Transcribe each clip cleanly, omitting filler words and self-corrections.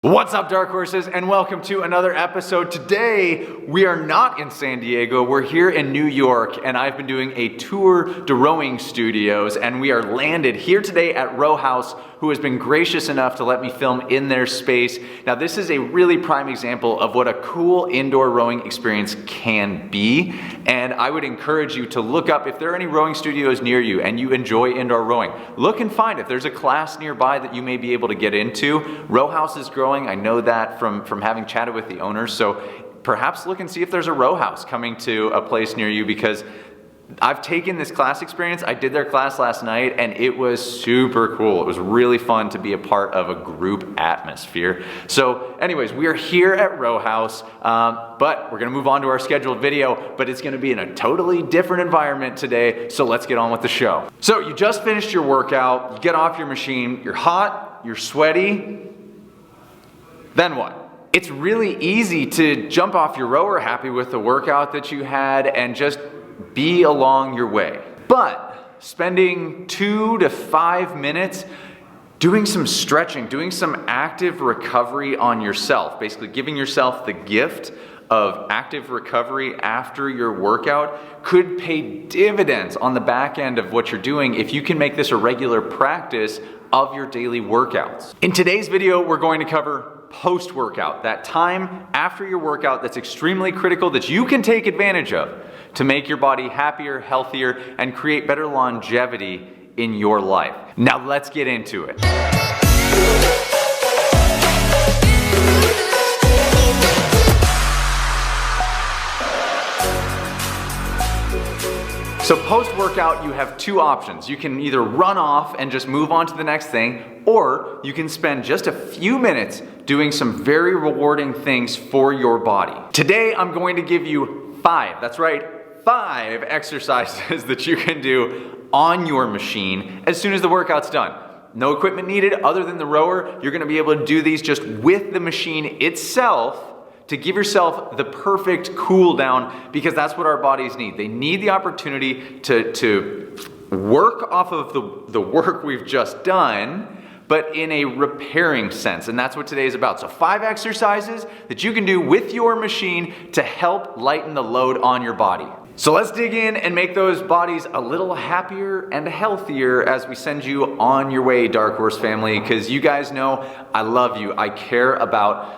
What's up, Dark Horses, and welcome to another episode. Today, we are not in San Diego, we're here in New York, and I've been doing a tour de rowing studios, and we are landed here today at Row House, who has been gracious enough to let me film in their space. Now, this is a really prime example of what a cool indoor rowing experience can be, and I would encourage you to look up if there are any rowing studios near you and you enjoy indoor rowing. Look and find if there's a class nearby that you may be able to get into. Row House is growing. I know that from having chatted with the owners, so perhaps look and see if there's a row house coming to a place near you, because I've taken this class experience. I did their class last night and it was super cool. It was really fun to be a part of a group atmosphere. So anyways, we are here at Row House, but we're gonna move on to our scheduled video, but it's gonna be in a totally different environment today, so let's get on with the show. So you just finished your workout, you get off your machine, you're hot, you're sweaty, then what? It's really easy to jump off your rower happy with the workout that you had and just be along your way. But spending 2 to 5 minutes doing some stretching, doing some active recovery on yourself, basically giving yourself the gift of active recovery after your workout could pay dividends on the back end of what you're doing if you can make this a regular practice of your daily workouts. In today's video, we're going to cover post-workout, that time after your workout that's extremely critical that you can take advantage of to make your body happier, healthier, and create better longevity in your life. Now let's get into it. So post-workout, you have two options. You can either run off and just move on to the next thing, or you can spend just a few minutes doing some very rewarding things for your body. Today, I'm going to give you 5, that's right, 5 exercises that you can do on your machine as soon as the workout's done. No equipment needed other than the rower. You're gonna be able to do these just with the machine itself to give yourself the perfect cool down, because that's what our bodies need. They need the opportunity to work off of the work we've just done, but in a repairing sense, and that's what today is about. So 5 exercises that you can do with your machine to help lighten the load on your body. So let's dig in and make those bodies a little happier and healthier as we send you on your way, Dark Horse family, because you guys know I love you. I care about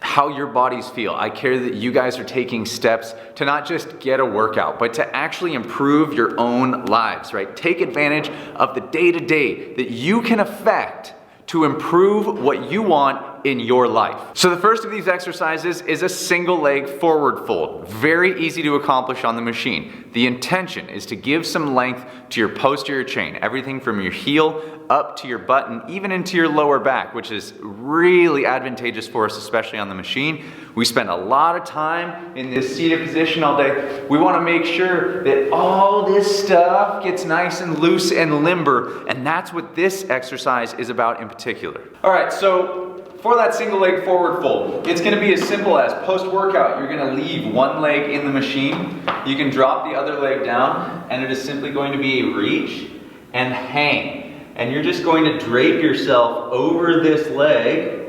how your bodies feel. I care that you guys are taking steps to not just get a workout, but to actually improve your own lives, right? Take advantage of the day-to-day that you can affect to improve what you want in your life. So the first of these exercises is a single leg forward fold. Very easy to accomplish on the machine. The intention is to give some length to your posterior chain, everything from your heel up to your butt and even into your lower back, which is really advantageous for us, especially on the machine. We spend a lot of time in this seated position all day. We want to make sure that all this stuff gets nice and loose and limber, and that's what this exercise is about in particular. All right, so for that single leg forward fold, it's going to be as simple as post-workout, you're going to leave one leg in the machine. You can drop the other leg down, and it is simply going to be a reach and hang. And you're just going to drape yourself over this leg,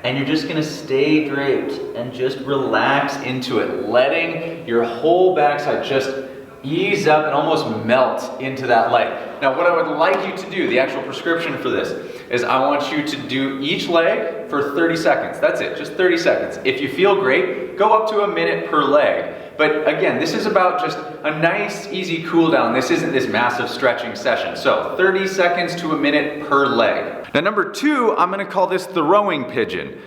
and you're just going to stay draped and just relax into it, letting your whole backside just ease up and almost melt into that leg. Now, what I would like you to do, the actual prescription for this, is I want you to do each leg for 30 seconds. That's it, just 30 seconds. If you feel great, go up to a minute per leg. But again, this is about just a nice, easy cool down. This isn't this massive stretching session. So 30 seconds to a minute per leg. Now, number 2, I'm gonna call this the rowing pigeon.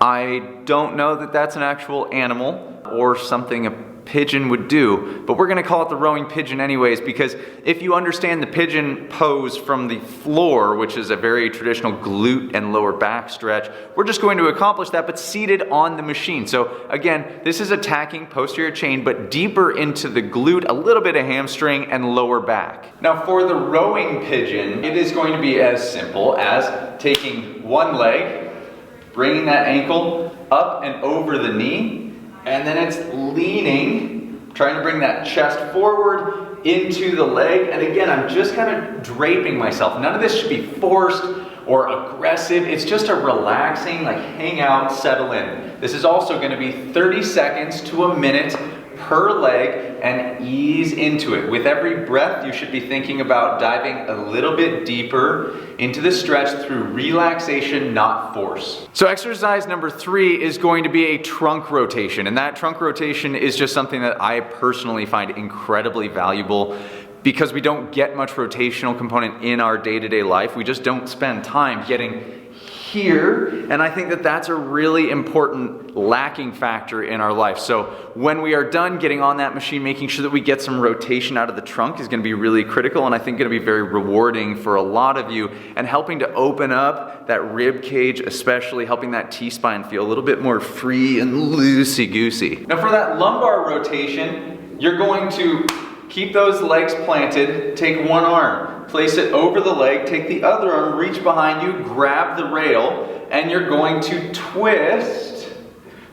I don't know that that's an actual animal or something a pigeon would do, but we're gonna call it the rowing pigeon anyways, because if you understand the pigeon pose from the floor, which is a very traditional glute and lower back stretch, we're just going to accomplish that, but seated on the machine. So again, this is attacking posterior chain, but deeper into the glute, a little bit of hamstring and lower back. Now for the rowing pigeon, it is going to be as simple as taking one leg, bringing that ankle up and over the knee, and then it's leaning, trying to bring that chest forward into the leg. And again, I'm just kind of draping myself. None of this should be forced or aggressive. It's just a relaxing, like hang out, settle in. This is also going to be 30 seconds to a minute per leg, and ease into it. With every breath, you should be thinking about diving a little bit deeper into the stretch through relaxation, not force. So exercise number 3 is going to be a trunk rotation, and that trunk rotation is just something that I personally find incredibly valuable because we don't get much rotational component in our day-to-day life. We just don't spend time getting here, and I think that that's a really important lacking factor in our life. So when we are done getting on that machine, making sure that we get some rotation out of the trunk is going to be really critical, and I think going to be very rewarding for a lot of you, and helping to open up that rib cage, especially helping that T-spine feel a little bit more free and loosey-goosey. Now for that lumbar rotation, you're going to keep those legs planted, take one arm, place it over the leg, take the other arm, reach behind you, grab the rail, and you're going to twist,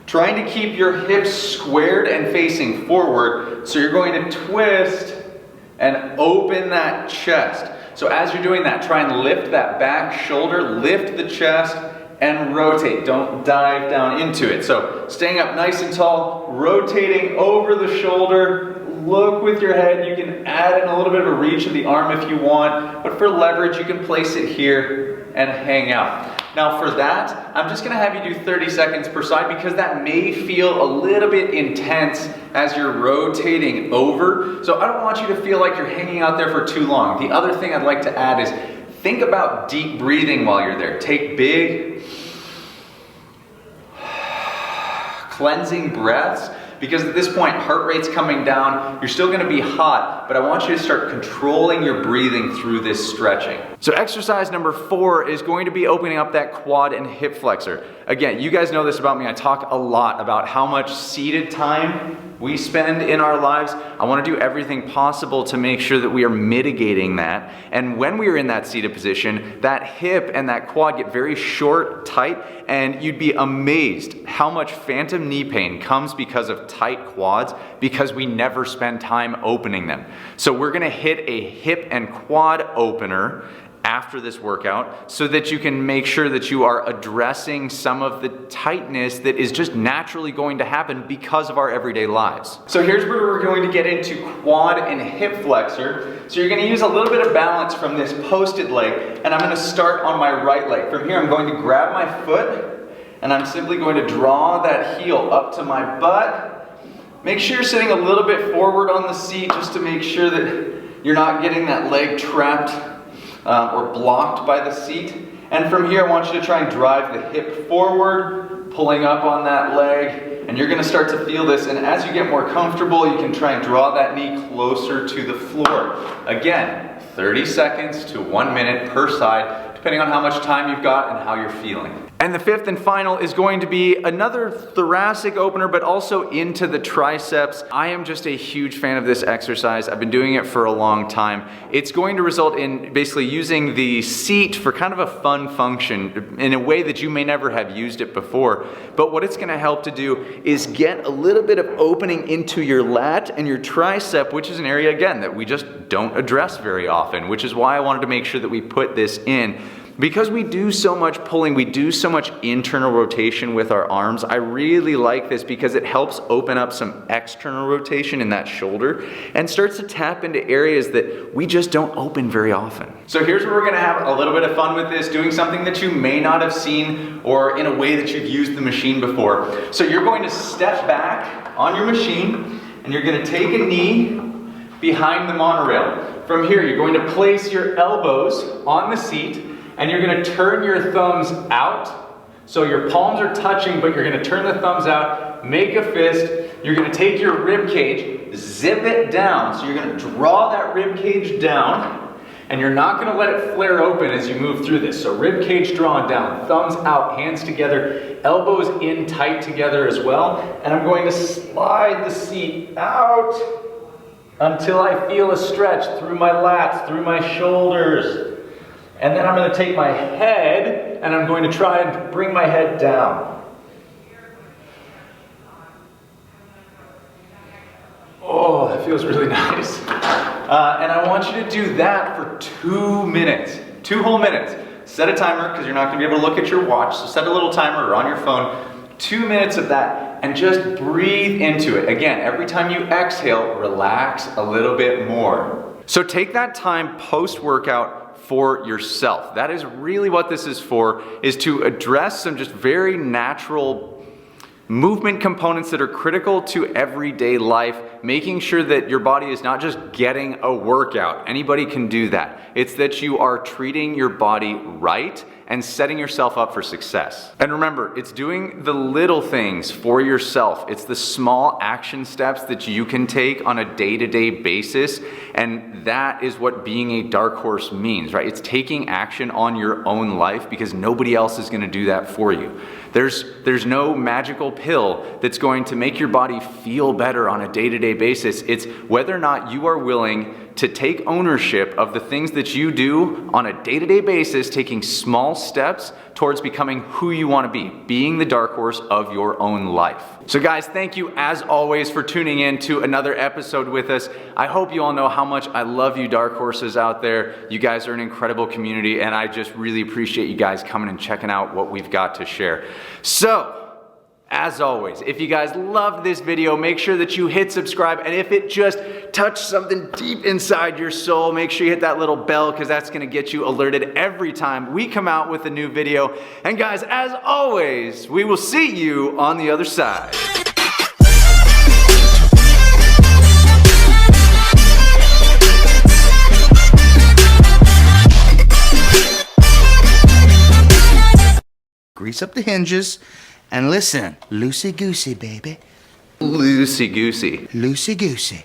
trying to keep your hips squared and facing forward. So you're going to twist and open that chest. So as you're doing that, try and lift that back shoulder, lift the chest, and rotate. Don't dive down into it. So staying up nice and tall, rotating over the shoulder. Look with your head. You can add in a little bit of a reach of the arm if you want, but for leverage, you can place it here and hang out. Now for that, I'm just gonna have you do 30 seconds per side because that may feel a little bit intense as you're rotating over. So I don't want you to feel like you're hanging out there for too long. The other thing I'd like to add is think about deep breathing while you're there. Take big, cleansing breaths. Because at this point, heart rate's coming down, you're still gonna be hot, but I want you to start controlling your breathing through this stretching. So exercise number 4 is going to be opening up that quad and hip flexor. Again, you guys know this about me, I talk a lot about how much seated time we spend in our lives. I wanna do everything possible to make sure that we are mitigating that. And when we are in that seated position, that hip and that quad get very short, tight, and you'd be amazed how much phantom knee pain comes because of tight quads because we never spend time opening them. So we're gonna hit a hip and quad opener after this workout so that you can make sure that you are addressing some of the tightness that is just naturally going to happen because of our everyday lives. So here's where we're going to get into quad and hip flexor. So you're going to use a little bit of balance from this posted leg, and I'm going to start on my right leg. From here I'm going to grab my foot and I'm simply going to draw that heel up to my butt. Make sure you're sitting a little bit forward on the seat just to make sure that you're not getting that leg trapped or blocked by the seat. And from here I want you to try and drive the hip forward, pulling up on that leg, and you're going to start to feel this, and as you get more comfortable you can try and draw that knee closer to the floor. Again, 30 seconds to 1 minute per side, depending on how much time you've got and how you're feeling. And the 5th and final is going to be another thoracic opener, but also into the triceps. I am just a huge fan of this exercise. I've been doing it for a long time. It's going to result in basically using the seat for kind of a fun function in a way that you may never have used it before. But what it's gonna help to do is get a little bit of opening into your lat and your tricep, which is an area, again, that we just don't address very often, which is why I wanted to make sure that we put this in. Because we do so much pulling, we do so much internal rotation with our arms, I really like this because it helps open up some external rotation in that shoulder and starts to tap into areas that we just don't open very often. So here's where we're gonna have a little bit of fun with this, doing something that you may not have seen or in a way that you've used the machine before. So you're going to step back on your machine and you're gonna take a knee behind the monorail. From here, you're going to place your elbows on the seat and you're going to turn your thumbs out. So your palms are touching, but you're going to turn the thumbs out, make a fist. You're going to take your rib cage, zip it down. So you're going to draw that rib cage down, and you're not going to let it flare open as you move through this. So rib cage drawn down, thumbs out, hands together, elbows in tight together as well. And I'm going to slide the seat out until I feel a stretch through my lats, through my shoulders. And then I'm going to take my head and I'm going to try and bring my head down. Oh, that feels really nice. And I want you to do that for 2 minutes, 2 whole minutes. Set a timer, because you're not gonna be able to look at your watch, so set a little timer on your phone, 2 minutes of that, and just breathe into it. Again, every time you exhale, relax a little bit more. So take that time post-workout for yourself. That is really what this is for, is to address some just very natural movement components that are critical to everyday life, making sure that your body is not just getting a workout. Anybody can do that. It's that you are treating your body right and setting yourself up for success. And remember, it's doing the little things for yourself. It's the small action steps that you can take on a day-to-day basis, and that is what being a dark horse means, right? It's taking action on your own life, because nobody else is gonna do that for you. There's no magical pill that's going to make your body feel better on a day-to-day basis. It's whether or not you are willing to take ownership of the things that you do on a day-to-day basis, taking small steps towards becoming who you want to be, being the dark horse of your own life. So guys, thank you as always for tuning in to another episode with us. I hope you all know how much I love you dark horses out there. You guys are an incredible community, and I just really appreciate you guys coming and checking out what we've got to share. So, as always, if you guys loved this video, make sure that you hit subscribe, and if it just touched something deep inside your soul, make sure you hit that little bell, because that's gonna get you alerted every time we come out with a new video. And guys, as always, we will see you on the other side. Grease up the hinges. And listen, loosey-goosey, baby. Loosey-goosey. Loosey-goosey.